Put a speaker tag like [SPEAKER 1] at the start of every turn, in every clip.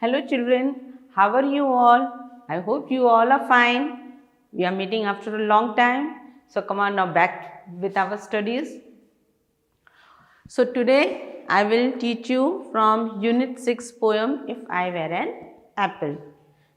[SPEAKER 1] Hello children, how are you all? I hope you all are fine. We are meeting after a long time. So come on now back with our studies. So today I will teach you from Unit 6 poem If I Were an Apple.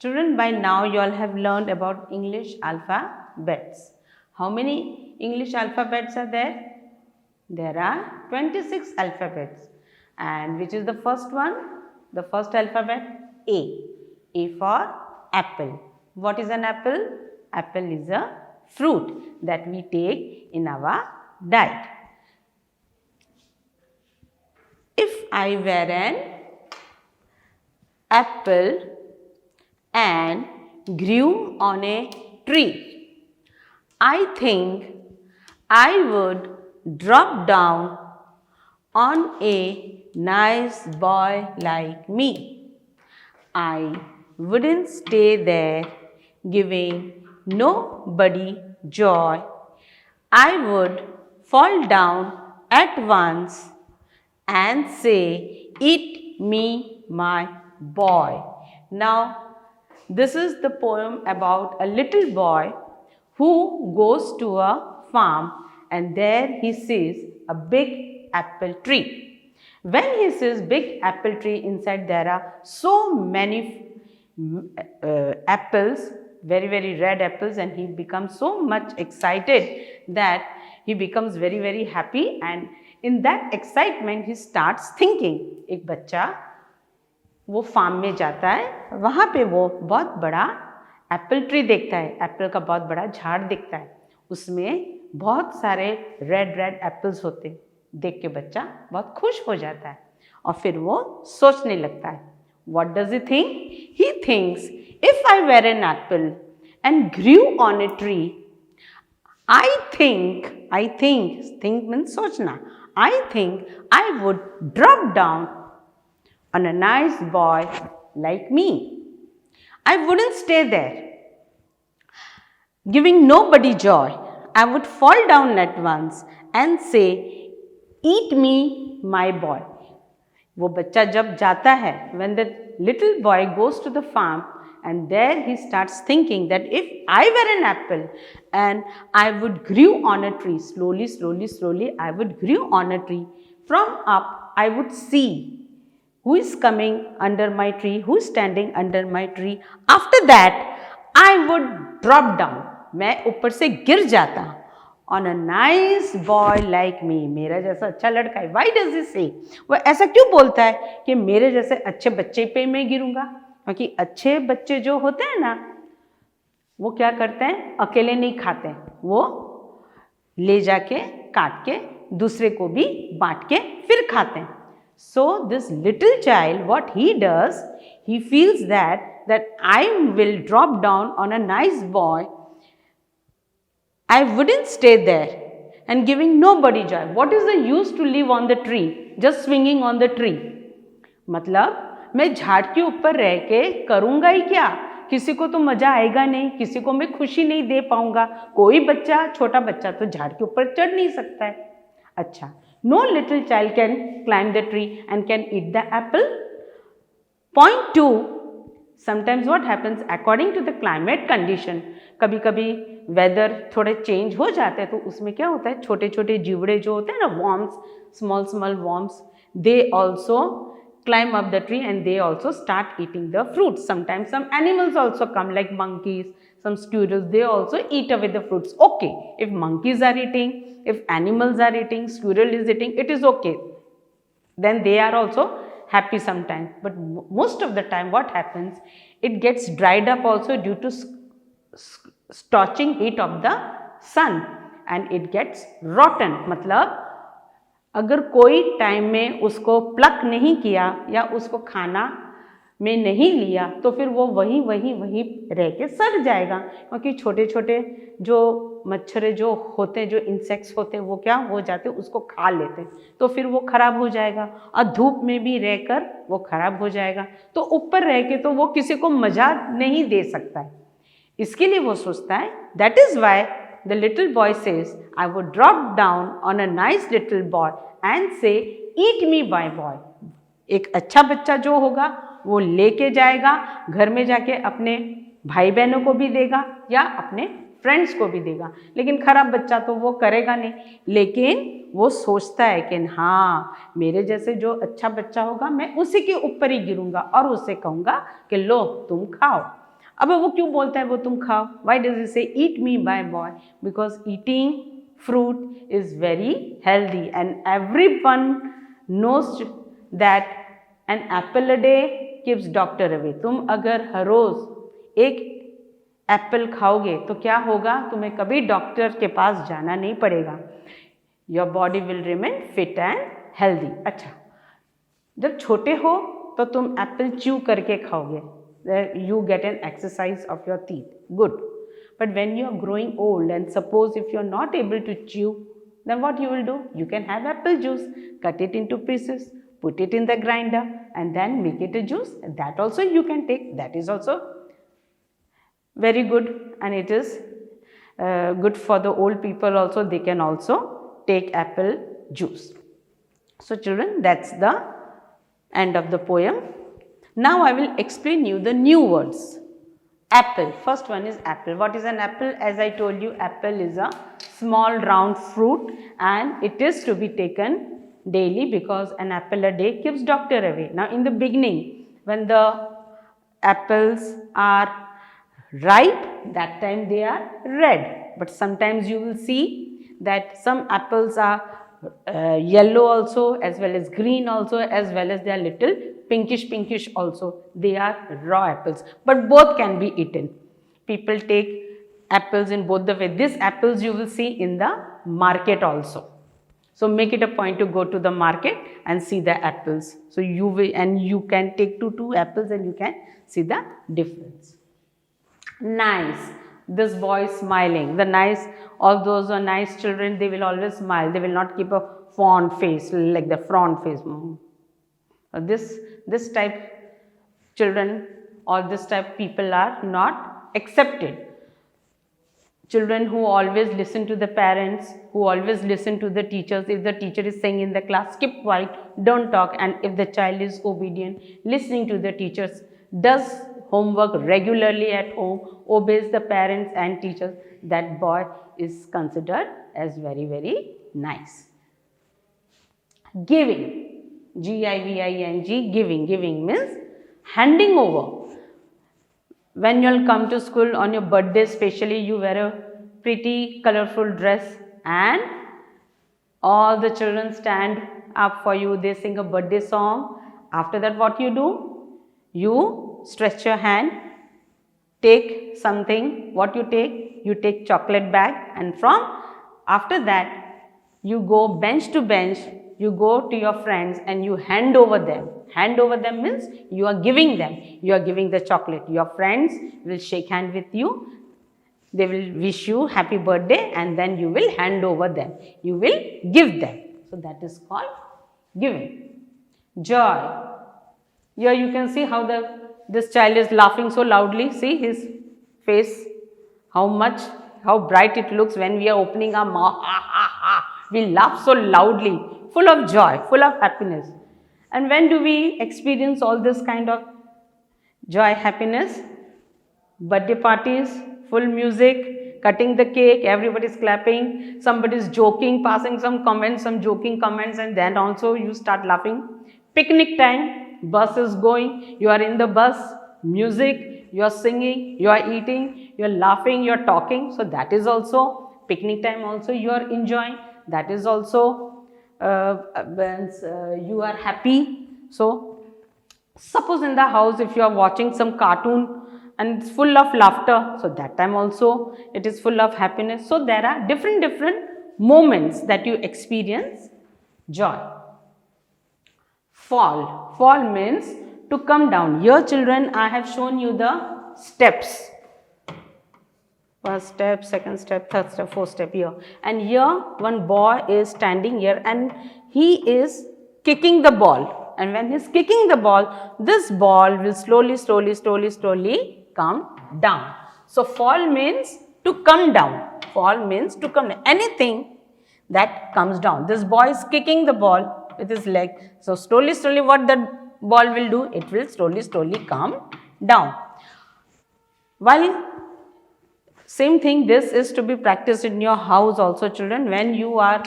[SPEAKER 1] Children, by now you all have learned about English alphabets. How many English alphabets are there? There are 26 alphabets. And which is the first one? The first alphabet A. A for apple. What is an apple? Apple is a fruit that we take in our diet. If I were an apple and grew on a tree, I think I would drop down on a nice boy like me. I wouldn't stay there giving nobody joy. I would fall down at once and say, "Eat me, my boy." Now, this is the poem about a little boy who goes to a farm and there he sees a big apple tree. When he sees big apple tree, inside there are so many apples, very red apples, and he becomes so much excited that he becomes very happy, and in that excitement he starts thinking. एक बच्चा वो farm में जाता है, वहाँ पे वो बहुत बड़ा एप्पल ट्री देखता है, एप्पल का बहुत बड़ा झाड़ दिखता है, उसमें बहुत सारे रेड एप्पल्स होते हैं। देख के बच्चा बहुत खुश हो जाता है और फिर वो सोचने लगता है। What does he think? He thinks, if I were an apple and grew on a tree, I think means सोचना, I think I would drop down on a nice boy like me. I wouldn't stay there giving nobody joy. I would fall down at once and say, "Eat me, my boy." वो बच्चा जब जाता है, when the little boy goes to the farm and there he starts thinking that if I were an apple and I would grew on a tree, slowly I would grew on a tree. From up I would see who is coming under my tree, who is standing under my tree. After that I would drop down. मैं ऊपर से गिर जाता on a nice boy like me. मेरा जैसा अच्छा लड़का है. Why does he say? वो ऐसा क्यों बोलता है कि मेरे जैसे अच्छे बच्चे पे मैं गिरूंगा? क्योंकि अच्छे बच्चे जो होते हैं ना, वो क्या करते हैं? अकेले नहीं खाते, वो ले जाके काट के दूसरे को भी बांट के फिर खाते हैं. So this little child, what he does, he feels that I will drop down on a nice boy. I wouldn't stay there and giving nobody joy. What is the use to live on the tree, just swinging on the tree? मतलब मैं झाड़ के ऊपर रह के करूँगा ही क्या? किसी को तो मज़ा आएगा नहीं, किसी को मैं खुशी नहीं दे पाऊँगा. कोई बच्चा, छोटा बच्चा तो झाड़ के ऊपर चढ़ नहीं सकता है. अच्छा, no little child can climb the tree and can eat the apple. Point 2. Sometimes what happens according to the climate condition, कभी कभी वेदर थोड़े चेंज हो जाते हैं तो उसमें क्या होता है, छोटे छोटे जीवड़े जो होते हैं ना, worms, small worms, they also climb up the tree and they also start eating the fruits. Sometimes some animals also come, like monkeys, some squirrels, they also eat away the fruits. Okay, if monkeys are eating, if animals are eating, squirrel is eating, it is okay, then they are also happy sometimes. But most of the time what happens, it gets dried up also due to scorching heat of the sun and it gets rotten. मतलब अगर कोई time में उसको plug नहीं किया या उसको खाना में नहीं लिया तो फिर वो वहीं रह के सड़ जाएगा. क्योंकि छोटे छोटे जो मच्छर जो होते हैं, जो इंसेक्ट्स होते हैं, वो क्या हो जाते हैं, उसको खा लेते हैं, तो फिर वो खराब हो जाएगा. और धूप में भी रहकर वो खराब हो जाएगा. तो ऊपर रह के तो वो किसी को मजा नहीं दे सकता है. इसके लिए वो सोचता है, that is why the little boy says, I would drop down on a nice little boy and से, ईट मी बाय बॉय. एक अच्छा बच्चा जो होगा वो लेके जाएगा, घर में जाके अपने भाई बहनों को भी देगा या अपने फ्रेंड्स को भी देगा। लेकिन खराब बच्चा तो वो करेगा नहीं, लेकिन वो सोचता है कि हाँ मेरे जैसे जो अच्छा बच्चा होगा मैं उसी के ऊपर ही गिरूंगा और उससे कहूँगा कि लो तुम खाओ। अब वो क्यों बोलता है वो तुम खाओ? Y does he say eat me my boy? Because eating fruit is very healthy and everyone knows that an apple a day keeps doctor away। तुम अगर हर रोज एक एप्पल खाओगे तो क्या होगा? तुम्हें कभी डॉक्टर के पास जाना नहीं पड़ेगा। Your body will remain fit and healthy. अच्छा, जब छोटे हो तो तुम एप्पल च्यू करके खाओगे, you get an exercise of your teeth, good। But when you are growing old and suppose if you are not able to chew, then what you will do? You can have apple juice, cut it into pieces, put it in the grinder and then make it a juice. That also you can take, that is also very good and it is good for the old people also, they can also take apple juice. So children, that's the end of the poem. Now I will explain you the new words. Apple, first one is apple. What is an apple? As I told you, apple is a small round fruit and it is to be taken daily because an apple a day keeps doctor away. Now in the beginning, when the apples are ripe, that time they are red, but sometimes you will see that some apples are yellow also, as well as green also, as well as they are little pinkish also. They are raw apples, but both can be eaten. People take apples in both the way. These apples you will see in the market also. So make it a point to go to the market and see the apples. So you will, and you can take two apples and you can see the difference. Nice. This boy is smiling. The nice, all those are nice children, they will always smile. They will not keep a fawn face like the front face. This type children or this type people are not accepted. Children who always listen to the parents, who always listen to the teachers. If the teacher is saying in the class, keep quiet, don't talk. And if the child is obedient, listening to the teachers, does homework regularly at home, obeys the parents and teachers, that boy is considered as very, very nice. Giving. G-I-V-I-N-G, giving. Giving means handing over. When you will come to school on your birthday, especially you wear a pretty colorful dress and all the children stand up for you. They sing a birthday song. After that, what you do? You stretch your hand, take something. What you take? You take chocolate bag, and from after that you go bench to bench. You go to your friends and you hand over them. Hand over them means you are giving them. You are giving the chocolate. Your friends will shake hand with you. They will wish you happy birthday and then you will hand over them. You will give them. So that is called giving. Joy. Here you can see how this child is laughing so loudly. See his face, how bright it looks when we are opening our mouth. We laugh so loudly, full of joy, full of happiness. And when do we experience all this kind of joy, happiness? Birthday parties, full music, cutting the cake, everybody is clapping, somebody is joking, passing some comments, some joking comments, and then also you start laughing. Picnic time, bus is going, you are in the bus, music, you are singing, you are eating, you are laughing, you are talking. So that is also picnic time also you are enjoying. That is also you are happy. So suppose in the house if you are watching some cartoon and it's full of laughter, so that time also it is full of happiness. So there are different moments that you experience joy. Fall. Fall means to come down. Here children, I have shown you the steps. First step, second step, third step, fourth step here. And here one boy is standing here and he is kicking the ball. And when he is kicking the ball, this ball will slowly come down. So fall means to come down. Fall means to come down. Anything that comes down. This boy is kicking the ball with his leg. So slowly what the ball will do? It will slowly come down. While same thing, this is to be practiced in your house also, children. When you are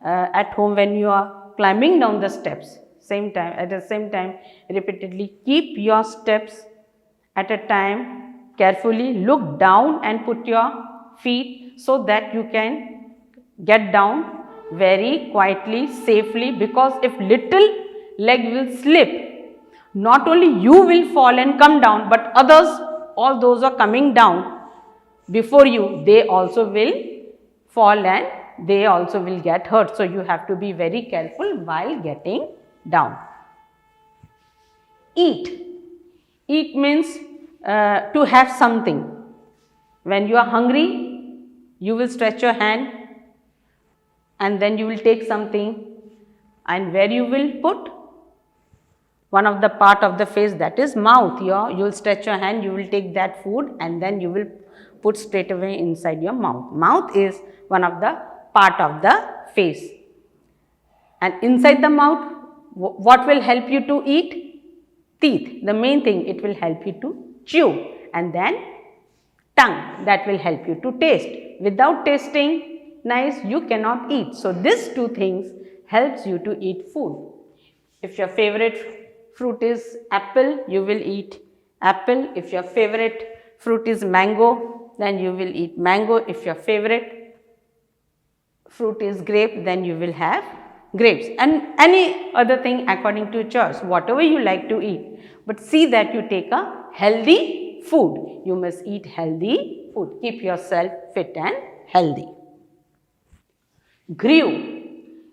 [SPEAKER 1] at home, when you are climbing down the steps, at the same time, repeatedly keep your steps at a time, carefully look down and put your feet so that you can get down very quietly, safely, because if little leg will slip, not only you will fall and come down, but others, all those are coming down before you, they also will fall and they also will get hurt. So, you have to be very careful while getting down. Eat. Eat means to have something. When you are hungry, you will stretch your hand and then you will take something, and where you will put? One of the part of the face, that is mouth. You will stretch your hand, you will take that food and then you will put straight away inside your mouth. Mouth is one of the part of the face. And inside the mouth, what will help you to eat? Teeth. The main thing, it will help you to chew. And then tongue, that will help you to taste. Without tasting nice, you cannot eat. So, these two things helps you to eat food. If your favorite fruit is apple, you will eat apple. If your favorite fruit is mango, then you will eat mango. If your favorite fruit is grape, then you will have grapes, and any other thing according to choice, whatever you like to eat. But see that you take a healthy food. You must eat healthy food. Keep yourself fit and healthy. Grew.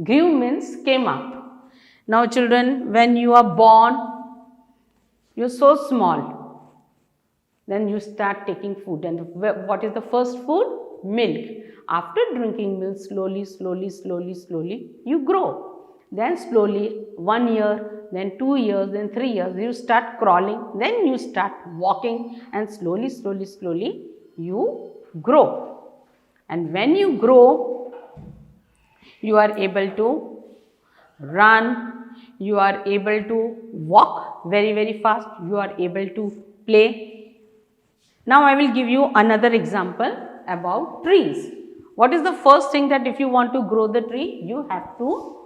[SPEAKER 1] Grew means came up. Now children, when you are born, you are so small. Then you start taking food, and what is the first food? Milk. After drinking milk, slowly, you grow. Then slowly, 1 year, then 2 years, then 3 years, you start crawling, then you start walking, and slowly, you grow. And when you grow, you are able to run, you are able to walk very fast, you are able to play. Now, I will give you another example about trees. What is the first thing that if you want to grow the tree, you have to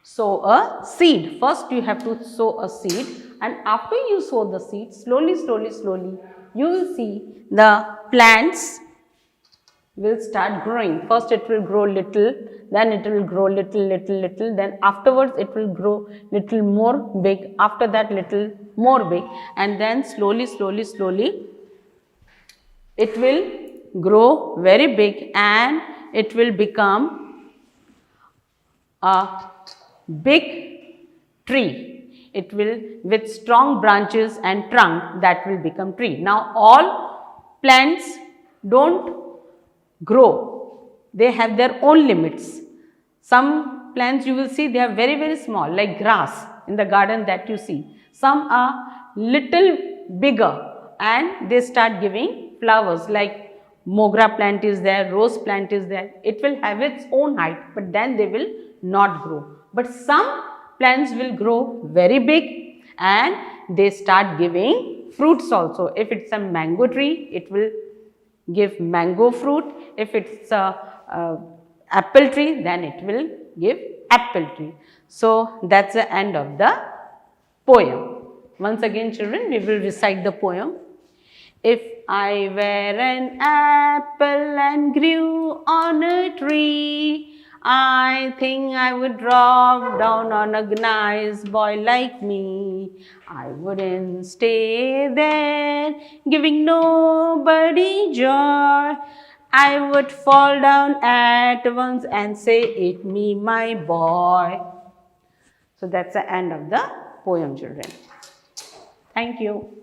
[SPEAKER 1] sow a seed. First, you have to sow a seed, and after you sow the seed, slowly, you will see the plants will start growing. First, it will grow little, then it will grow little, then afterwards it will grow little more big, after that little more big, and then slowly, it will grow very big and it will become a big tree. It will, with strong branches and trunk, that will become tree. Now, all plants don't grow. They have their own limits. Some plants you will see they are very small, like grass in the garden that you see. Some are little bigger and they start giving flowers, like mogra plant is there, rose plant is there. It will have its own height, but then they will not grow. But some plants will grow very big and they start giving fruits also. If it's a mango tree, it will give mango fruit. If it's a apple tree, then it will give apple tree. So, that's the end of the poem. Once again children, we will recite the poem. If I were an apple and grew on a tree, I think I would drop down on a nice boy like me. I wouldn't stay there, giving nobody joy. I would fall down at once and say, "Eat me, my boy." So that's the end of the poem, children. Thank you.